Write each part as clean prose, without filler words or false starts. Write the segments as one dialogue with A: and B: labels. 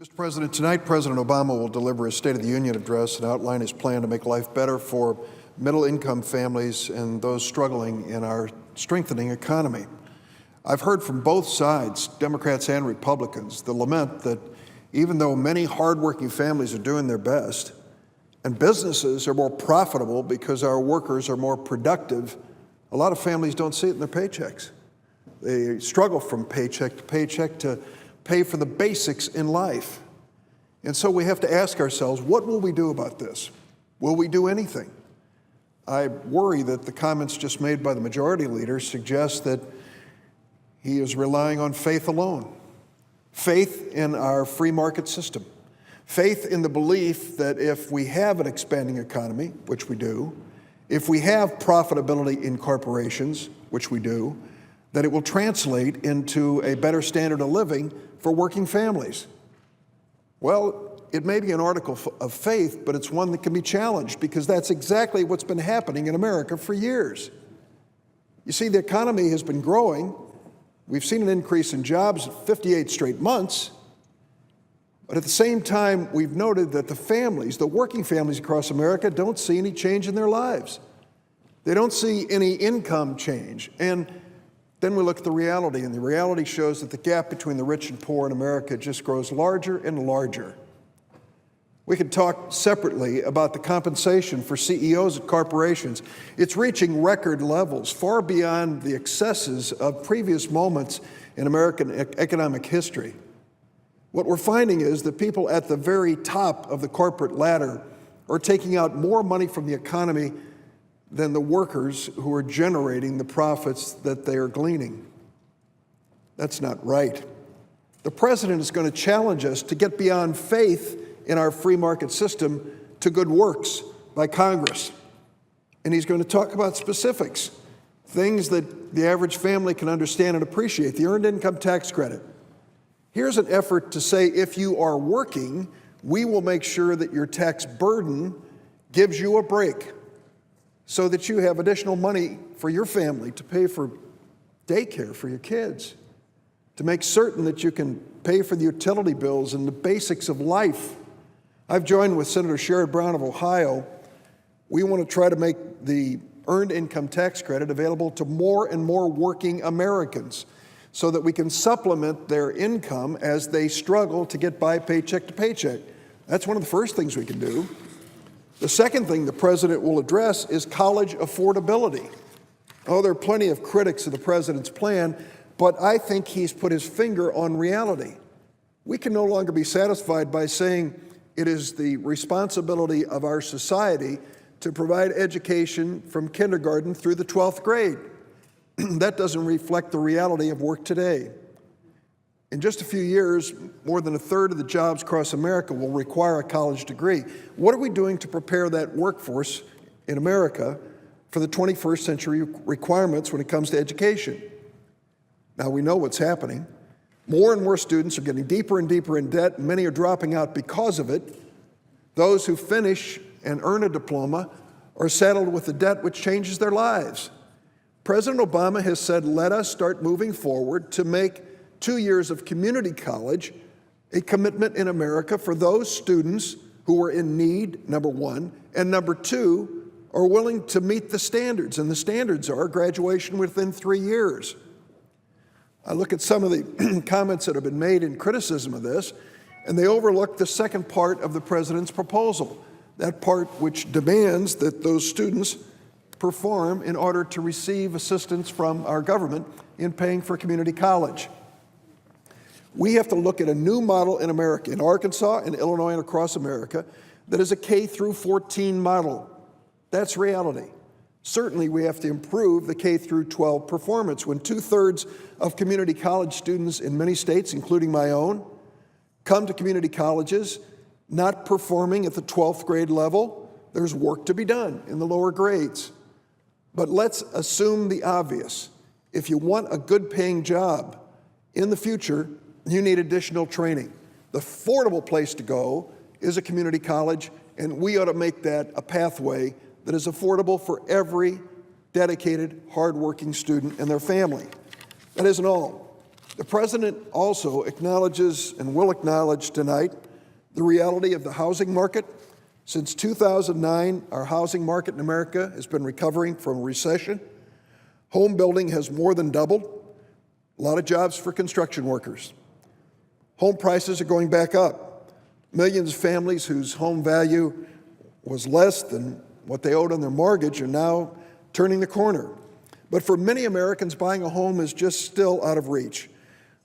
A: Mr. President, tonight President Obama will deliver his State of the Union address and outline his plan to make life better for middle-income families and those struggling in our strengthening economy. I've heard from both sides, Democrats and Republicans, the lament that even though many hardworking families are doing their best and businesses are more profitable because our workers are more productive, a lot of families don't see it in their paychecks. They struggle from paycheck to pay for the basics in life. And so we have to ask ourselves, what will we do about this? Will we do anything? I worry that the comments just made by the majority leader suggest that he is relying on faith alone. Faith in our free market system. Faith in the belief that if we have an expanding economy, which we do, if we have profitability in corporations, which we do, that it will translate into a better standard of living for working families. Well, it may be an article of faith, but it's one that can be challenged because that's exactly what's been happening in America for years. You see, the economy has been growing. We've seen an increase in jobs 58 straight months. But at the same time, we've noted that the families, the working families across America, don't see any change in their lives. They don't see any income change. And then we look at the reality, and the reality shows that the gap between the rich and poor in America just grows larger and larger. We could talk separately about the compensation for CEOs at corporations. It's reaching record levels, far beyond the excesses of previous moments in American economic history. What we're finding is that people at the very top of the corporate ladder are taking out more money from the economy than the workers who are generating the profits that they are gleaning. That's not right. The president is going to challenge us to get beyond faith in our free market system to good works by Congress. And he's going to talk about specifics, things that the average family can understand and appreciate. The Earned Income Tax Credit. Here's an effort to say, if you are working, we will make sure that your tax burden gives you a break, so that you have additional money for your family to pay for daycare for your kids, to make certain that you can pay for the utility bills and the basics of life. I've joined with Senator Sherrod Brown of Ohio. We want to try to make the Earned Income Tax Credit available to more and more working Americans so that we can supplement their income as they struggle to get by paycheck to paycheck. That's one of the first things we can do. The second thing the president will address is college affordability. Oh, there are plenty of critics of the president's plan, but I think he's put his finger on reality. We can no longer be satisfied by saying it is the responsibility of our society to provide education from kindergarten through the 12th grade. That doesn't reflect the reality of work today. In just a few years, more than a third of the jobs across America will require a college degree. What are we doing to prepare that workforce in America for the 21st century requirements when it comes to education? Now, we know what's happening. More and more students are getting deeper and deeper in debt, and many are dropping out because of it. Those who finish and earn a diploma are saddled with a debt which changes their lives. President Obama has said, let us start moving forward to make 2 years of community college a commitment in America for those students who are in need, number one, and number two, are willing to meet the standards. And the standards are graduation within 3 years. I look at some of the comments that have been made in criticism of this, and they overlook the second part of the president's proposal, that part which demands that those students perform in order to receive assistance from our government in paying for community college. We have to look at a new model in America, in Arkansas, in Illinois, and across America, that is a K through 14 model. That's reality. Certainly, we have to improve the K through 12 performance. When 2/3 of community college students in many states, including my own, come to community colleges not performing at the 12th grade level, there's work to be done in the lower grades. But let's assume the obvious. If you want a good paying job in the future, you need additional training. The affordable place to go is a community college, and we ought to make that a pathway that is affordable for every dedicated, hardworking student and their family. That isn't all. The President also acknowledges and will acknowledge tonight the reality of the housing market. Since 2009, our housing market in America has been recovering from a recession. Home building has more than doubled. A lot of jobs for construction workers. Home prices are going back up. Millions of families whose home value was less than what they owed on their mortgage are now turning the corner. But for many Americans, buying a home is just still out of reach.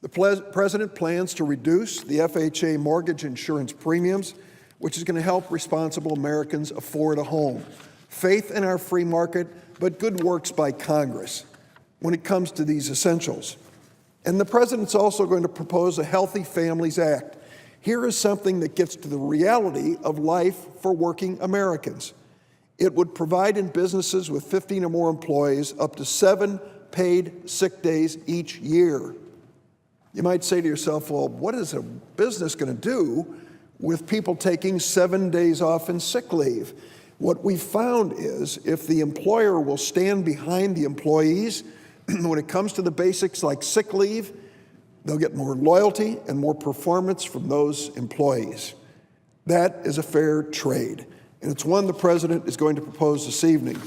A: The President plans to reduce the FHA mortgage insurance premiums, which is going to help responsible Americans afford a home. Faith in our free market, but good works by Congress when it comes to these essentials. And the President's also going to propose a Healthy Families Act. Here is something that gets to the reality of life for working Americans. It would provide in businesses with 15 or more employees up to 7 paid sick days each year. You might say to yourself, well, what is a business going to do with people taking 7 days off in sick leave? What we found is if the employer will stand behind the employees when it comes to the basics like sick leave, they'll get more loyalty and more performance from those employees. That is a fair trade, and it's one the President is going to propose this evening.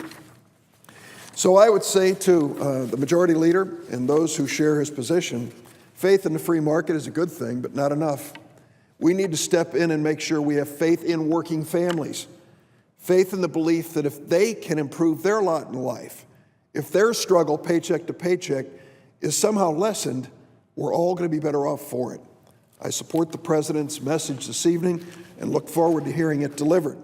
A: So I would say to the Majority Leader and those who share his position, faith in the free market is a good thing, but not enough. We need to step in and make sure we have faith in working families, faith in the belief that if they can improve their lot in life, if their struggle paycheck to paycheck is somehow lessened, we're all going to be better off for it. I support the President's message this evening and look forward to hearing it delivered.